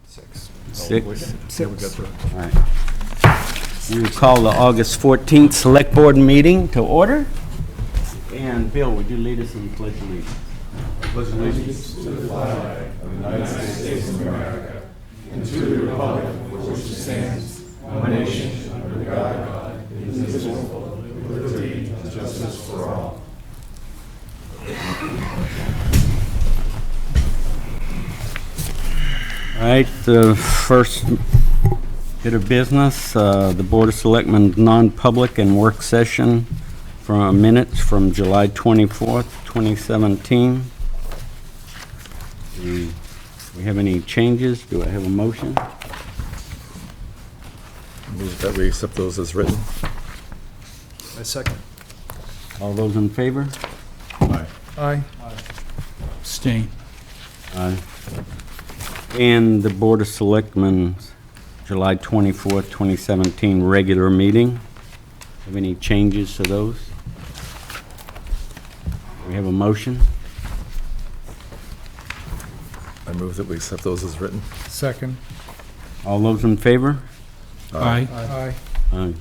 6. Six. Yeah, we got the. All right. We will call the August 14th Select Board meeting to order. And Bill, would you lead us in the Pledge of Allegiance? Pledge allegiance to the flag of the United States of America and to the republic for which it stands, one nation, under God, indivisible, with liberty and justice for all. All right, the first bit of business, the Board of Selectmen non-public and work session from minutes from July 24th, 2017. Do we have any changes? Do I have a motion? Move that we accept those as written. I second. All those in favor? Aye. Aye. Abstain. Aye. And the Board of Selectmen, July 24th, 2017, regular meeting. Have any changes to those? We have a motion. I move that we accept those as written. Second. All those in favor? Aye. Aye. Aye.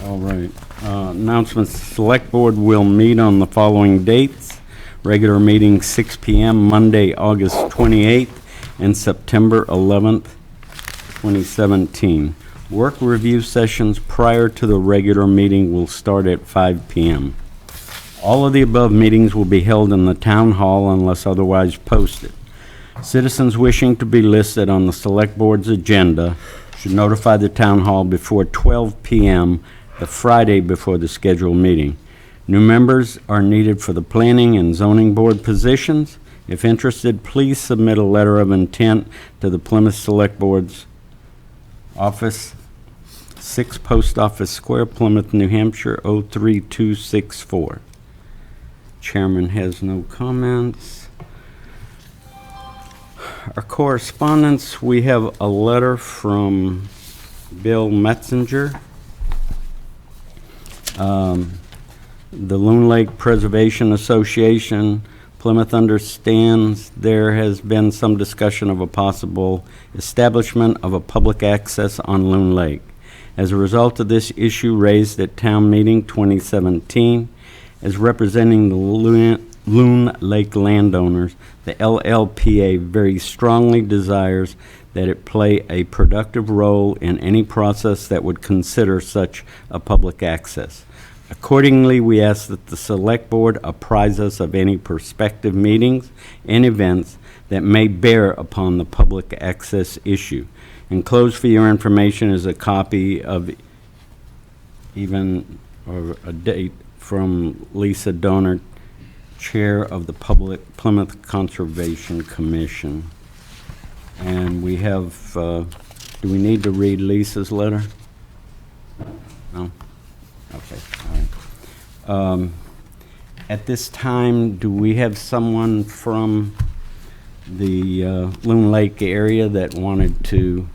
All right. Announcements, Select Board will meet on the following dates. Regular meeting 6 p.m. Monday, August 28th, and September 11th, 2017. Work review sessions prior to the regular meeting will start at 5 p.m. All of the above meetings will be held in the Town Hall unless otherwise posted. Citizens wishing to be listed on the Select Board's agenda should notify the Town Hall before 12 p.m. the Friday before the scheduled meeting. New members are needed for the Planning and Zoning Board positions. If interested, please submit a letter of intent to the Plymouth Selectboard's office, 6 Post Office Square, Plymouth, New Hampshire, 03264. Chairman has no comments. Our correspondence, we have a letter from Bill Metzinger. The Loon Lake Preservation Association, Plymouth understands there has been some discussion of a possible establishment of a public access on Loon Lake. As a result of this issue raised at Town Meeting 2017, as representing the Loon Lake landowners, the LLPA very strongly desires that it play a productive role in any process that would consider such a public access. Accordingly, we ask that the Select Board apprise us of any prospective meetings and events that may bear upon the public access issue. Enclosed for your information is a copy of a date from Lisa Donner, Chair of the Plymouth Conservation Commission. And we have, do we need to read Lisa's letter? No? Okay, all right. At this time, do we have someone from the Loon Lake area that wanted to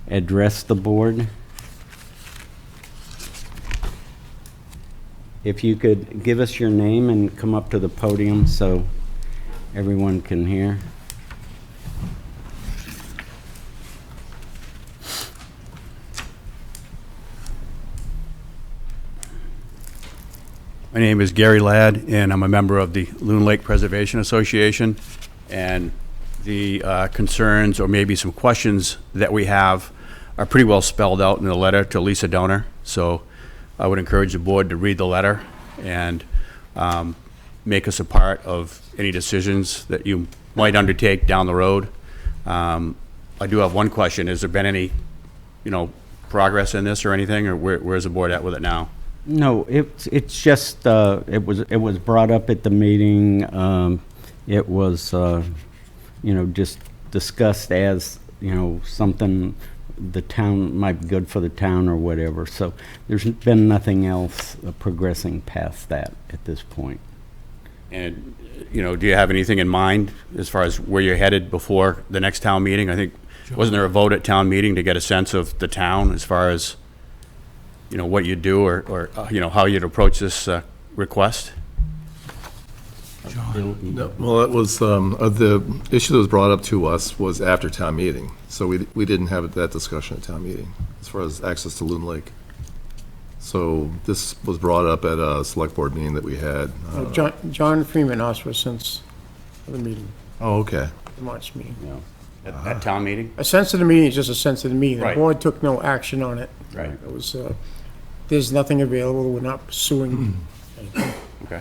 address the board? If you could give us your name and come up to the podium so everyone can hear. My name is Gary Ladd, and I'm a member of the Loon Lake Preservation Association. And the concerns, or maybe some questions that we have, are pretty well spelled out in the letter to Lisa Donner. So I would encourage the board to read the letter and make us a part of any decisions that you might undertake down the road. I do have one question. Has there been any, progress in this or anything, or where's the board at with it now? No, it's just, it was brought up at the meeting. It was, just discussed as, something the town might be good for the town or whatever. So there's been nothing else progressing past that at this point. And, do you have anything in mind as far as where you're headed before the next town meeting? I think, wasn't there a vote at town meeting to get a sense of the town as far as, what you do or how you'd approach this request? John. No, well, it was, the issue that was brought up to us was after town meeting, so we didn't have that discussion at town meeting, as far as access to Loon Lake. So this was brought up at a select board meeting that we had. John Freeman asked for a sense of the meeting, Oh, okay. the March meeting. At town meeting? A sense of the meeting is just a sense of the meeting. The Right. board took no action on it. Right. It was, there's nothing available, we're not pursuing anything. Okay.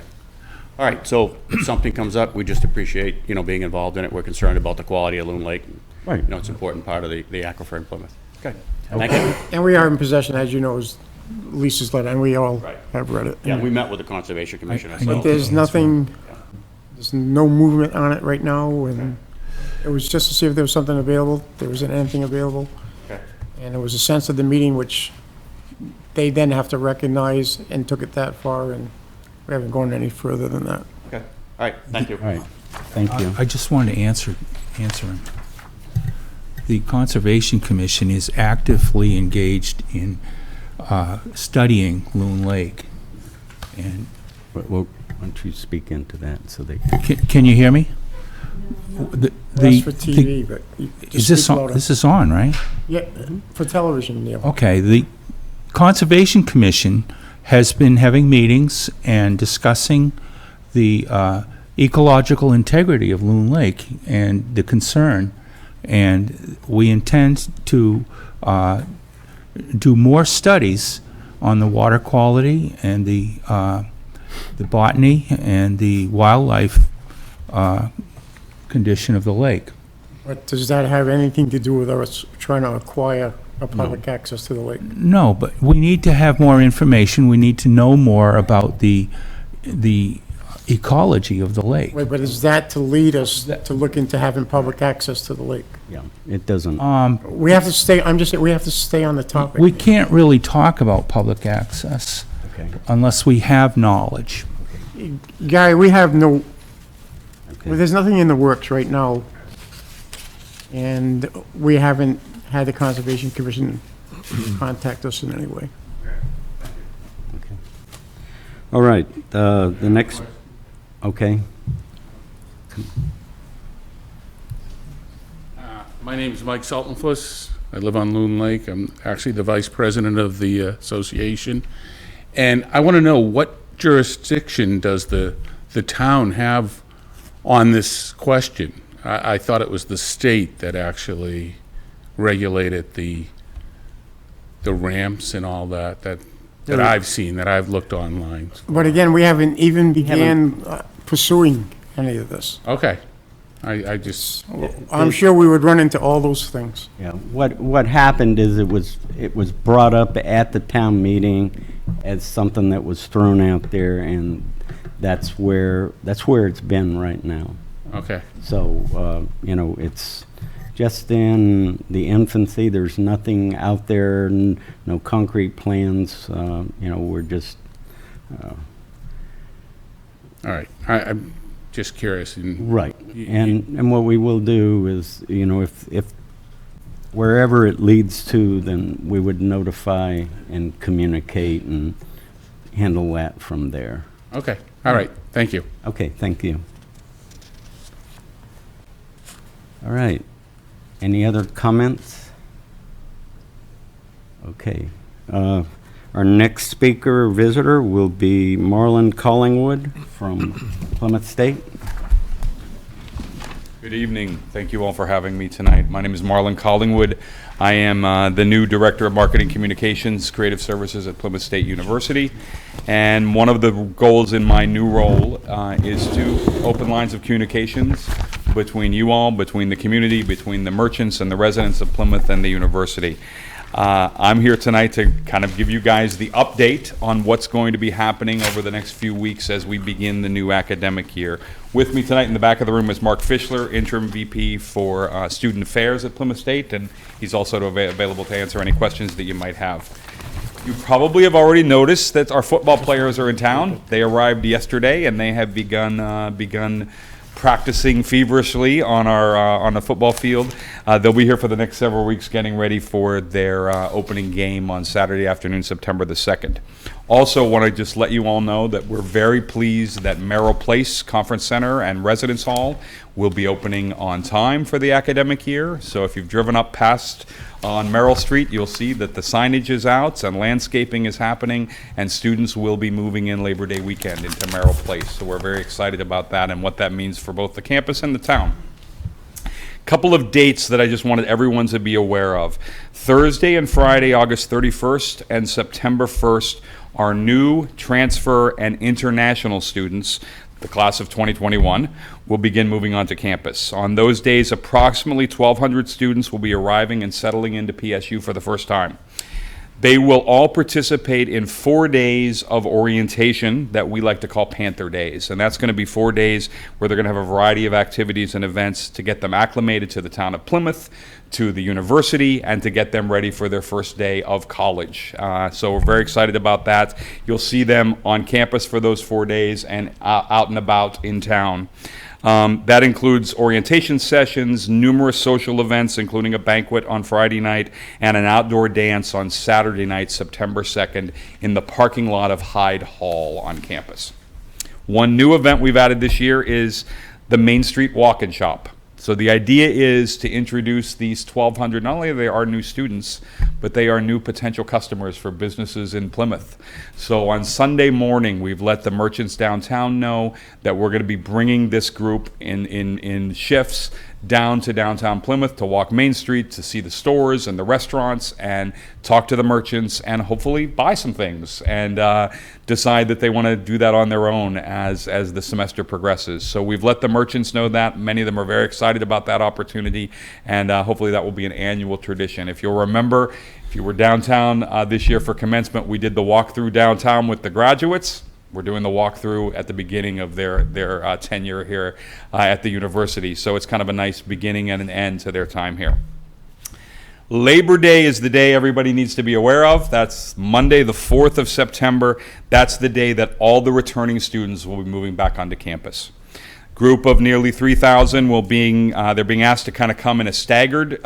All right, so if something comes up, we just appreciate, being involved in it. We're concerned about the quality of Loon Lake. Right. It's an important part of the aquifer in Plymouth. Okay. Thank you. And we are in possession, as you know, is Lisa's letter, and we all Right. have read it. Yeah, we met with the Conservation Commission. I But know. there's nothing, there's no movement on it right now, and it was just to see if there was something available. There wasn't anything available. Okay. And it was a sense of the meeting, which they then have to recognize, and took it that far, and we haven't gone any further than that. Okay. All right, thank you. All right, thank you. I just wanted to answer him. The Conservation Commission is actively engaged in studying Loon Lake. And Well, why don't you speak into that so they can you hear me? That's for TV, but you Is just this speak on, louder. this is on, right? Yeah, for television, Neil. Okay, the Conservation Commission has been having meetings and discussing the ecological integrity of Loon Lake and the concern, and we intend to do more studies on the water quality and the botany and the wildlife condition of the lake. But does that have anything to do with us trying to acquire a public access to the lake? No, but we need to have more information. We need to know more about the ecology of the lake. Wait, but is that to lead us to look into having public access to the lake? Yeah, it doesn't. We have to stay, I'm just saying, we have to stay on the topic. We can't really talk about public access Okay. unless we have knowledge. Gary, we have no, well, Okay. there's nothing in the works right now, and we haven't had the Conservation Commission contact us in any way. All right, the next, okay. My name is Mike Saltonfuss. I live on Loon Lake. I'm actually the vice president of the association. And I want to know, what jurisdiction does the town have on this question? I thought it was the state that actually regulated the ramps and all that I've seen, that I've looked online. But again, we haven't even began pursuing any of this. Okay. I just, I'm sure we would run into all those things. Yeah, what happened is it was brought up at the town meeting as something that was thrown out there, and that's where it's been right now. okay. So, it's just in the infancy. There's nothing out there, no concrete plans. We're just, All right. I'm just curious. right. And what we will do is, if wherever it leads to, then we would notify and communicate and handle that from there. Okay. All right. Thank you. Okay, thank you. All right. Any other comments? Okay. Our next speaker or visitor will be Marlon Collingwood from Plymouth State. Good evening. Thank you all for having me tonight. My name is Marlon Collingwood. I am the new Director of Marketing Communications, Creative Services at Plymouth State University. And one of the goals in my new role is to open lines of communications between you all, between the community, between the merchants and the residents of Plymouth and the university. I'm here tonight to kind of give you guys the update on what's going to be happening over the next few weeks as we begin the new academic year. With me tonight in the back of the room is Mark Fischler, Interim VP for Student Affairs at Plymouth State, and he's also available to answer any questions that you might have. You probably have already noticed that our football players are in town. They arrived yesterday, and they have begun practicing feverishly on the football field. They'll be here for the next several weeks getting ready for their opening game on Saturday afternoon, September the 2nd. Also want to just let you all know that we're very pleased that Merrill Place Conference Center and Residence Hall will be opening on time for the academic year. So if you've driven up past on Merrill Street, you'll see that the signage is out and landscaping is happening, and students will be moving in Labor Day weekend into Merrill Place. So we're very excited about that and what that means for both the campus and the town. Couple of dates that I just wanted everyone to be aware of. Thursday and Friday, August 31st and September 1st, are new transfer and international students, the class of 2021, will begin moving onto campus. On those days, approximately 1,200 students will be arriving and settling into PSU for the first time. They will all participate in 4 days of orientation that we like to call Panther Days. And that's going to be 4 days where they're going to have a variety of activities and events to get them acclimated to the town of Plymouth, to the university, and to get them ready for their first day of college. So we're very excited about that. You'll see them on campus for those 4 days and out and about in town. That includes orientation sessions, numerous social events, including a banquet on Friday night, and an outdoor dance on Saturday night, September 2nd, in the parking lot of Hyde Hall on campus. One new event we've added this year is the Main Street Walk-in Shop. So the idea is to introduce these 1,200, not only are they our new students, but they are new potential customers for businesses in Plymouth. So on Sunday morning, we've let the merchants downtown know that we're going to be bringing this group in shifts down to downtown Plymouth to walk Main Street, to see the stores and the restaurants and talk to the merchants and hopefully buy some things and decide that they want to do that on their own as the semester progresses. So we've let the merchants know that. Many of them are very excited about that opportunity, and hopefully that will be an annual tradition. If you'll remember, if you were downtown this year for commencement, we did the walkthrough downtown with the graduates. We're doing the walkthrough at the beginning of their tenure here at the university. So it's kind of a nice beginning and an end to their time here. Labor Day is the day everybody needs to be aware of. That's Monday, the 4th of September. That's the day that all the returning students will be moving back onto campus. Group of nearly 3,000 they're being asked to kind of come in a staggered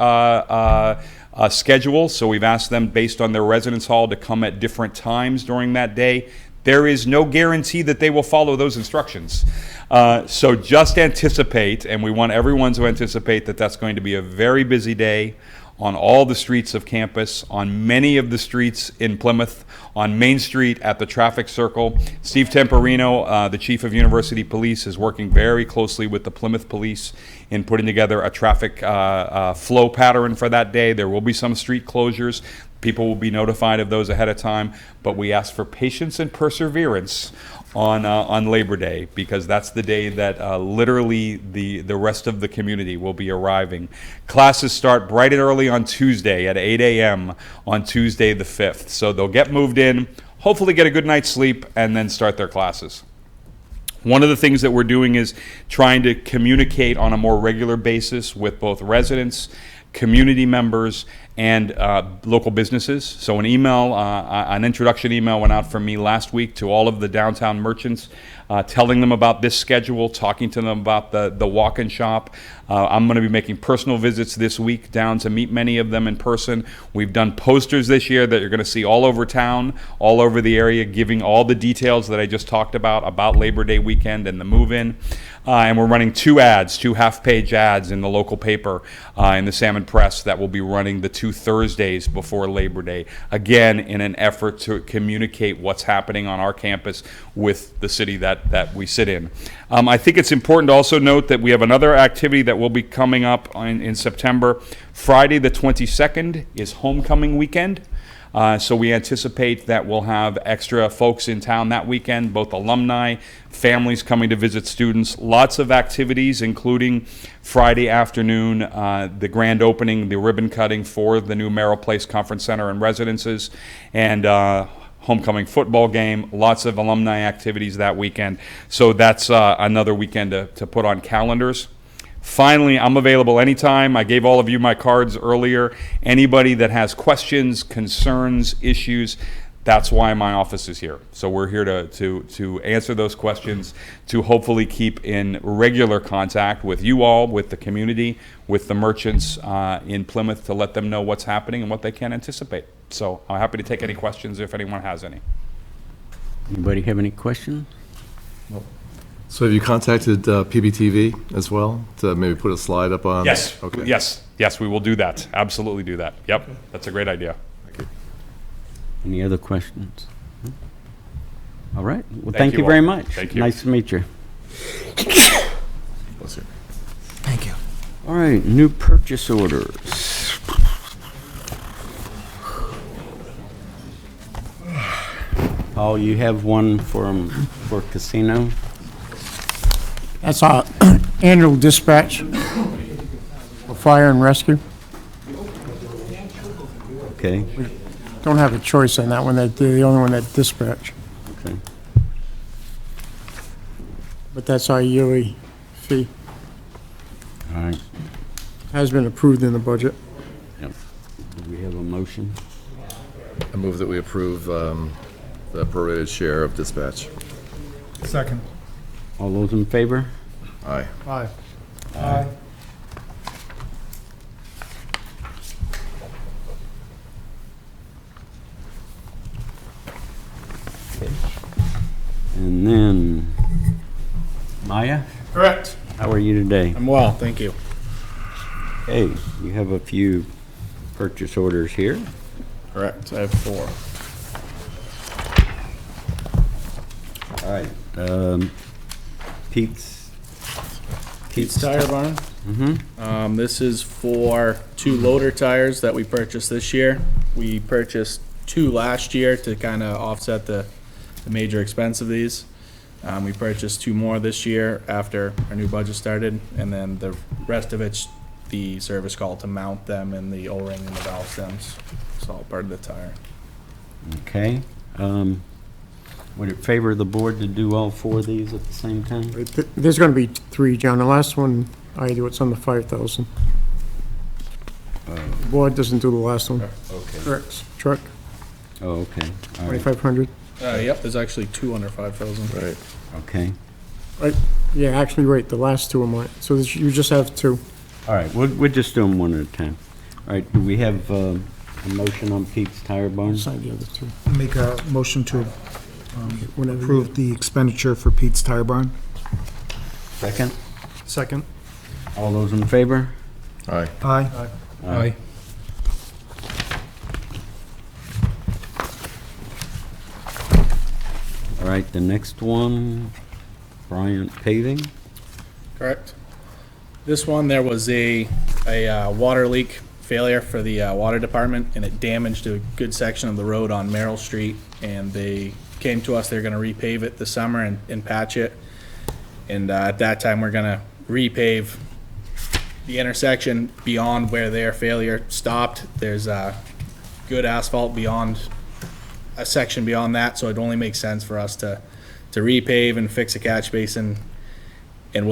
schedule. So we've asked them, based on their residence hall, to come at different times during that day. There is no guarantee that they will follow those instructions. So just anticipate, and we want everyone to anticipate that that's going to be a very busy day on all the streets of campus, on many of the streets in Plymouth, on Main Street, at the traffic circle. Steve Temperino, the chief of University Police, is working very closely with the Plymouth Police in putting together a traffic flow pattern for that day. There will be some street closures. People will be notified of those ahead of time, but we ask for patience and perseverance on Labor Day, because that's the day that literally the rest of the community will be arriving. Classes start bright and early on Tuesday at 8 a.m. on Tuesday the 5th. So they'll get moved in, hopefully get a good night's sleep, and then start their classes. One of the things that we're doing is trying to communicate on a more regular basis with both residents, community members, and local businesses. So an email, an introduction email went out from me last week to all of the downtown merchants, telling them about this schedule, talking to them about the walk-in shop. I'm going to be making personal visits this week down to meet many of them in person. We've done posters this year that you're going to see all over town, all over the area, giving all the details that I just talked about Labor Day weekend and the move-in. And we're running 2 half-page ads in the local paper, in the Salmon Press, that will be running the 2 Thursdays before Labor Day, again in an effort to communicate what's happening on our campus with the city that we sit in. I think it's important to also note that we have another activity that will be coming up in September. Friday the 22nd is homecoming weekend. So we anticipate that we'll have extra folks in town that weekend, both alumni, families coming to visit students, lots of activities, including Friday afternoon, the grand opening, the ribbon cutting for the new Merrill Place Conference Center and residences, and homecoming football game, lots of alumni activities that weekend. So that's another weekend to put on calendars. Finally, I'm available anytime. I gave all of you my cards earlier. Anybody that has questions, concerns, issues, That's why my office is here. So we're here to answer those questions, to hopefully keep in regular contact with you all, with the community, with the merchants in Plymouth, to let them know what's happening and what they can anticipate. So I'm happy to take any questions if anyone has any. Anybody have any questions? So have you contacted PBTV as well to maybe put a slide up on? Yes, Okay. yes, we will do that. Absolutely do that. Yep, that's a great idea. Any other questions? All right. Well, Thank thank you you very all. much. Thank you. Nice to meet you. Bless you. Thank you. All right, new purchase orders. Paul, you have one for casino? That's our annual dispatch for fire and rescue. Okay, Don't have a choice on that one, they're the only one that dispatch. okay. But that's our yearly fee. All right. Has been approved in the budget. Yep. Do we have a motion? I move that we approve the prorated share of dispatch. Second. All those in favor? Aye. Aye. Aye. And then, Maya, Correct. how are you today? I'm well, thank you. Hey, you have a few purchase orders here. Correct. I have 4. All right. Pete's Tire Barn. This is for 2 loader tires that we purchased this year. We purchased 2 last year to kind of offset the major expense of these. We purchased 2 more this year after our new budget started, and then the rest of it's the service call to mount them and the O-ring and the valve stems. It's all part of the tire. Okay. Would it favor the board to do all 4 of these at the same time? There's gonna be 3, John. The last one, I do, it's under 5,000. The board doesn't do the last one. Okay. Truck, Oh, okay. All right. 2,500. Yep, there's actually 2 under 5,000. Right. Okay. Yeah, actually, right, the last 2 are mine. So you just have 2. All right, we'll just do them one at a time. All right, do we have a motion on Pete's Tire Barn? Sign the other 2. Make a motion to Whenever you- approve the expenditure for Pete's Tire Barn. Second? Second. All those in favor? Aye. Aye. Aye. All right, the next one, Bryant Paving. Correct. This one, there was a water leak failure for the water department, and it damaged a good section of the road on Merrill Street, and they came to us, they're gonna repave it this summer and patch it. And at that time, we're gonna repave the intersection beyond where their failure stopped. There's good asphalt beyond, a section beyond that, so it only makes sense for us to repave and fix a catch basin. And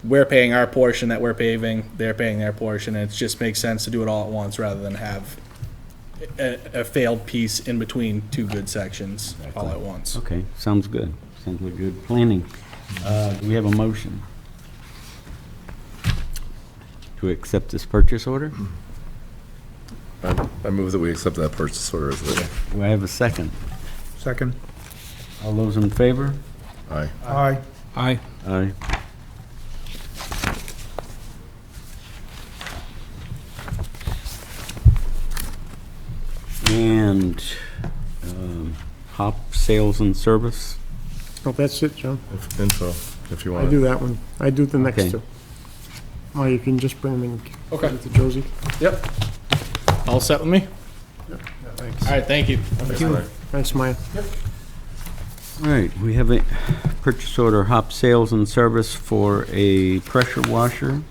we're paying our portion that we're paving, they're paying their portion, and it just makes sense to do it all at once rather than have a failed piece in between 2 good sections all at once. Okay, sounds good. Sounds like good planning. Do we have a motion to accept this purchase order? I move that we accept that purchase order as written. Do I have a second? Second. All those in favor? Aye. Aye. Aye. Aye. And hop sales and service? Oh, that's it, John. Info, if you want. I do that one. I do the next Okay. 2. Oh, you can just bring them in. Okay. To Josie. Yep. All set with me? Thanks. All right, thank you. Thanks, Maya. All right, we have a purchase order, hop sales and service for a pressure washer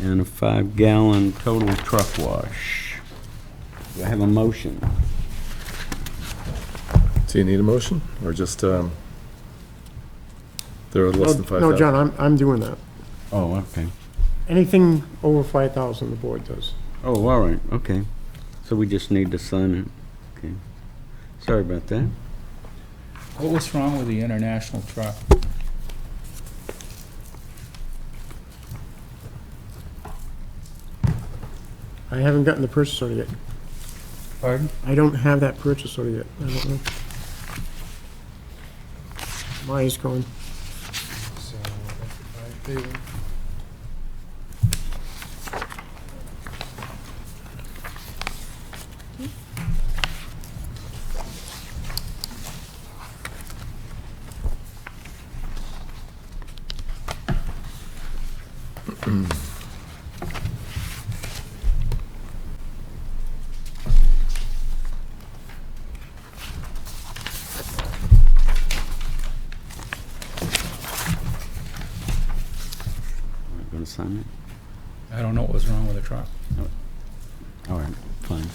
and a 5-gallon total truck wash. Do I have a motion? Do you need a motion, or just, they're less than 5,000? No, John, I'm doing that. Oh, okay. Anything over 5,000, the board does. Oh, all right, okay. So we just need to sign it, okay. Sorry about that. What was wrong with the international truck? I haven't gotten the purchase order yet. Pardon? I don't have that purchase order yet. I don't know. Mine's going. So, if I pay- Going to sign I don't know what was wrong with the truck. it? All right, fine.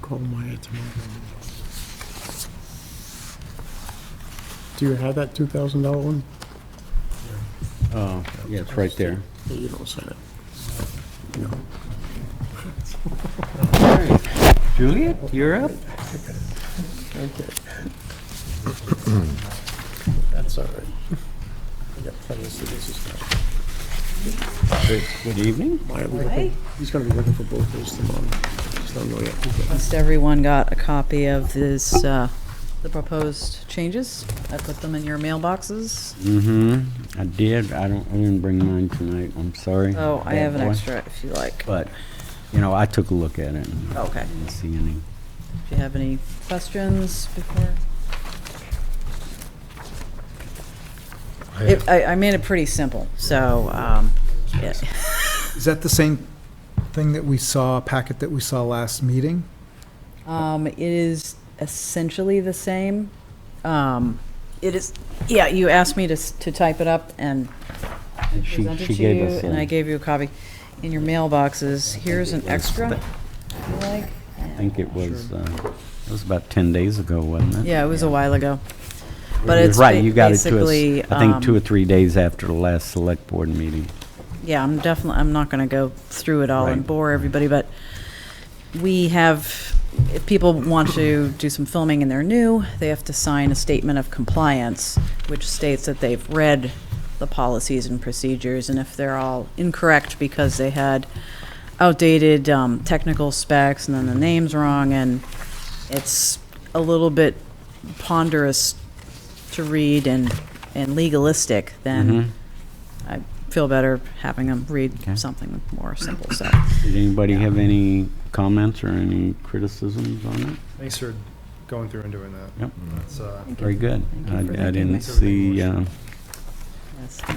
Call Maya tomorrow. Do you have that $2,000 one? Oh, yeah, it's right there. Yeah, you don't sign it. No. Juliet, you're up. Okay. That's all right. I got plenty of signatures now. Good evening. Maya, we looking- he's gonna be looking for both those tomorrow. Just don't know yet. Must everyone got a copy of this, the proposed changes? I put them in your mailboxes. Mm-hmm. I did. I didn't bring mine tonight. I'm sorry. Oh, I Bad have an boy. extra if you like. But, I took a look at it. And Okay. I didn't see any. Do you have any questions before? I made it pretty simple, so, yeah. Is that the same thing that we saw, packet that we saw last meeting? It is essentially the same. It is, yeah, you asked me to type it up and And present it she to gave you, us and I gave you a copy in your mailboxes. Here's an extra, if you like. I think it was about 10 days ago, wasn't it? Yeah, it was a while ago. But You're it's right, you got it to us, basically, I think 2 or 3 days after the last select board meeting. Yeah, I'm not going to go through it all and Right. bore everybody, but we have, if people want to do some filming and they're new, they have to sign a statement of compliance, which states that they've read the policies and procedures, and if they're all incorrect because they had outdated technical specs and then the name's wrong, and it's a little bit ponderous to read and legalistic, then I feel better having them read Okay. something more simple, so. Did anybody have any comments or any criticisms on it? Thanks for going through and doing that. Yep. That's, Very good. Thank you I for thinking didn't of see, yes, I could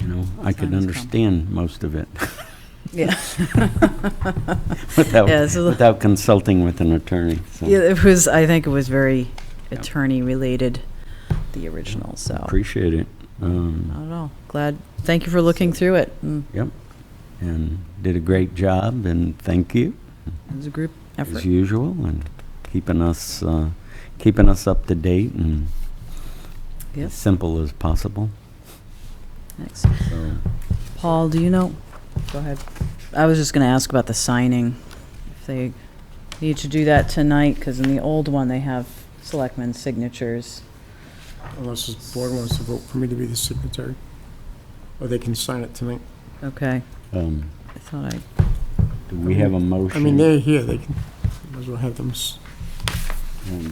Time has come. understand most of it Yeah. without, Yeah, so- without consulting with an attorney, so. Yeah, it was, I think it was very attorney-related, the original, so. Appreciate it. Not at all. Glad, thank you for looking through it. Yep. And did a great job, and thank you, It was a group as effort. usual, and keeping us up to date and Yep. as simple as possible. Thanks. So, Paul, do you know, go ahead. I was just going to ask about the signing. If they need to do that tonight, because in the old one, they have selectmen's signatures. Unless the board wants to vote for me to be the signatory. Or they can sign it tonight. Okay, um, I thought do we have a motion? I mean, they're here, they can, might as well have them.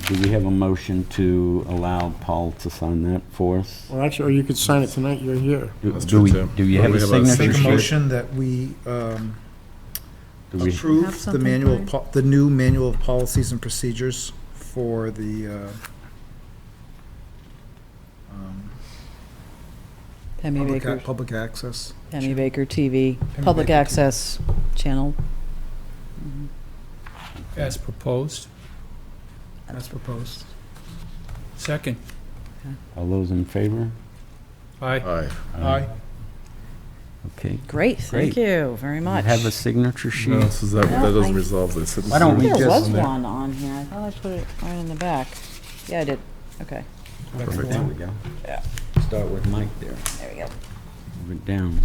Do we have a motion to allow Paul to sign that for us? Well, actually, or you could sign it tonight, you're here. Do you have a signature Make a sheet? motion that we Do we- Have approve the something manual, for the new manual of policies and procedures for the Penny Baker, public access. Penny Baker TV, Penny public Baker access channel. As proposed. As proposed. Second. All those in favor? Aye. Aye. Okay. Great, thank Great. you very much. Have a signature sheet? No, so that No, doesn't I- resolve this. Why don't we There just- was one on here. I thought I put it right in the back. Yeah, I did. Okay. Perfect. There we go. start with Mike there. There we go. Move it down.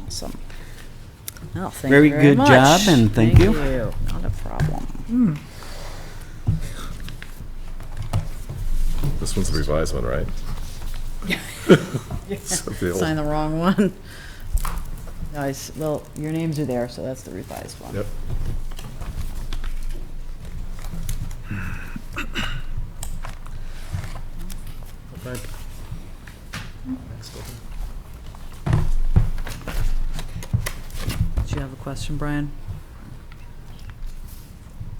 Awesome. Oh, thank Very you very good much. job, and thank you. Not a problem. This one's the revised one, right? So the old- Sign the wrong one. Nice. Well, your names are there, so that's the revised one. Yep. Did you have a question, Brian?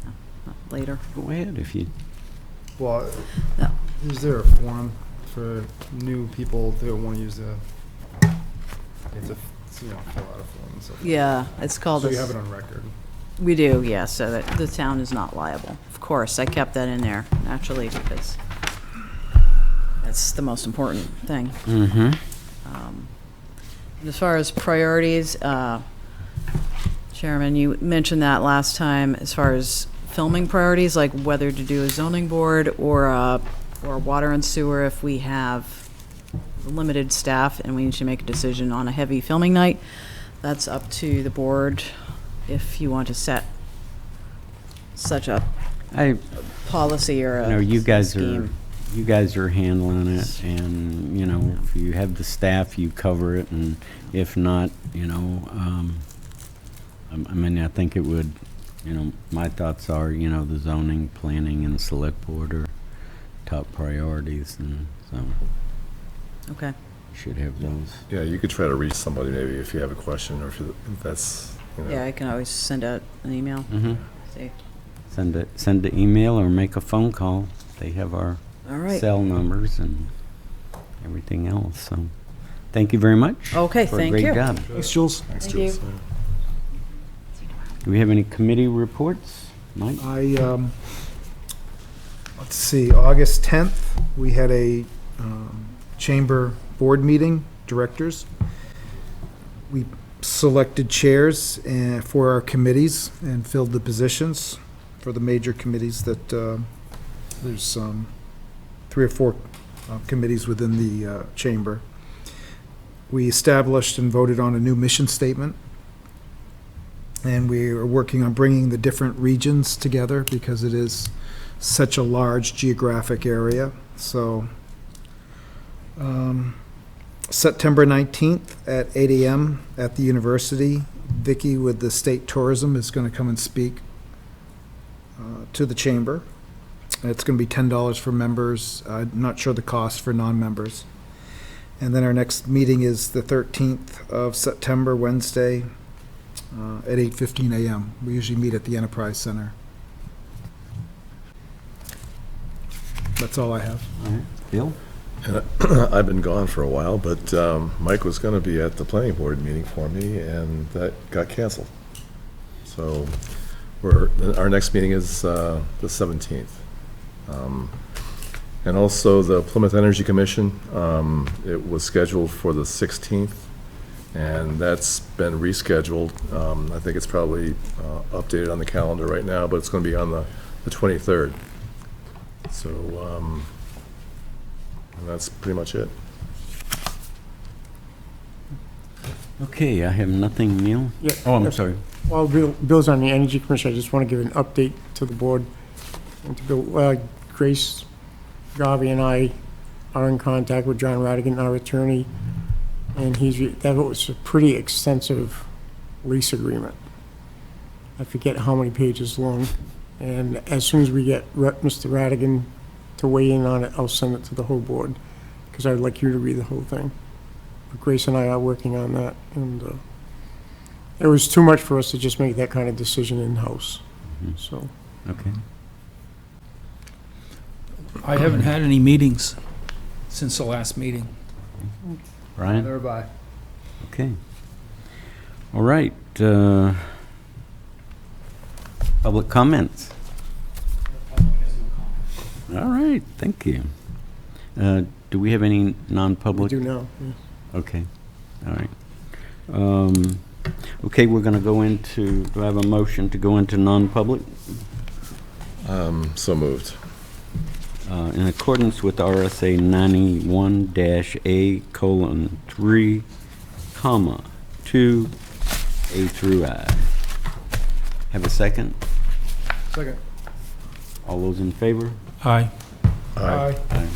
No, not later. Go ahead if you, Well, No. is there a form for new people that want to use the, you have to, fill out a form and stuff? Yeah, it's called. So you this- have it on record? We do, yeah, so that the town is not liable. Of course, I kept that in there naturally because that's the most important thing. mm-hmm. And as far as priorities, Chairman, you mentioned that last time as far as filming priorities, like whether to do a zoning board or water and sewer if we have limited staff and we need to make a decision on a heavy filming night. That's up to the board if you want to set such a policy or a you guys are, scheme. you guys are handling it, and, if you have the staff, you cover it, and if not, I think it would, my thoughts are, the zoning, planning, and select board are top priorities, and so Okay. you should have those. Yeah, you could try to reach somebody maybe if you have a question or if that's, Yeah, I can always send out an email. Mm-hmm. See. Send an email or make a phone call. They have our All right. cell numbers and everything else, so thank you very much. Okay, for thank a you. great job. Thanks, Jules. Thanks, Thank you. Jules. Do we have any committee reports, Mike? Let's see, August 10th, we had a chamber board meeting, directors. We selected chairs for our committees and filled the positions for the major committees that, there's 3 or 4 committees within the chamber. We established and voted on a new mission statement. And we are working on bringing the different regions together because it is such a large geographic area. So September 19th at 8 a.m. at the university, Vicky with the state tourism is going to come and speak to the chamber. It's going to be $10 for members. I'm not sure the cost for non-members. And then our next meeting is the 13th of September, Wednesday, at 8:15 a.m. We usually meet at the Enterprise Center. That's all I have. All right. Bill? And I've been gone for a while, but Mike was going to be at the planning board meeting for me, and that got canceled. So our next meeting is the 17th. And also the Plymouth Energy Commission, it was scheduled for the 16th, and that's been rescheduled. I think it's probably updated on the calendar right now, but it's going to be on the 23rd. So and that's pretty much it. Okay, I have nothing, Neil. Yeah. Oh, I'm sorry. While Bill's on the Energy Commission, I just want to give an update to the board. And to Bill, Grace Garvey and I are in contact with John Radigan, our attorney, and that was a pretty extensive lease agreement. I forget how many pages long. And as soon as we get Mr. Radigan to weigh in on it, I'll send it to the whole board, because I'd like you to read the whole thing. But Grace and I are working on that, and it was too much for us to just make that kind of decision in-house, so. Okay. I haven't had any meetings since the last meeting. Brian? Everybody. Okay. All right. Public comments? All right, thank you. Do we have any We non-public? do now, yeah. Okay, all right. Okay, we're going to go into, do I have a motion to go into non-public? So moved. in accordance with RSA 91-A:3, 2, A through I. Have a second? Second. All those in favor? Aye. Aye. Aye. Okay.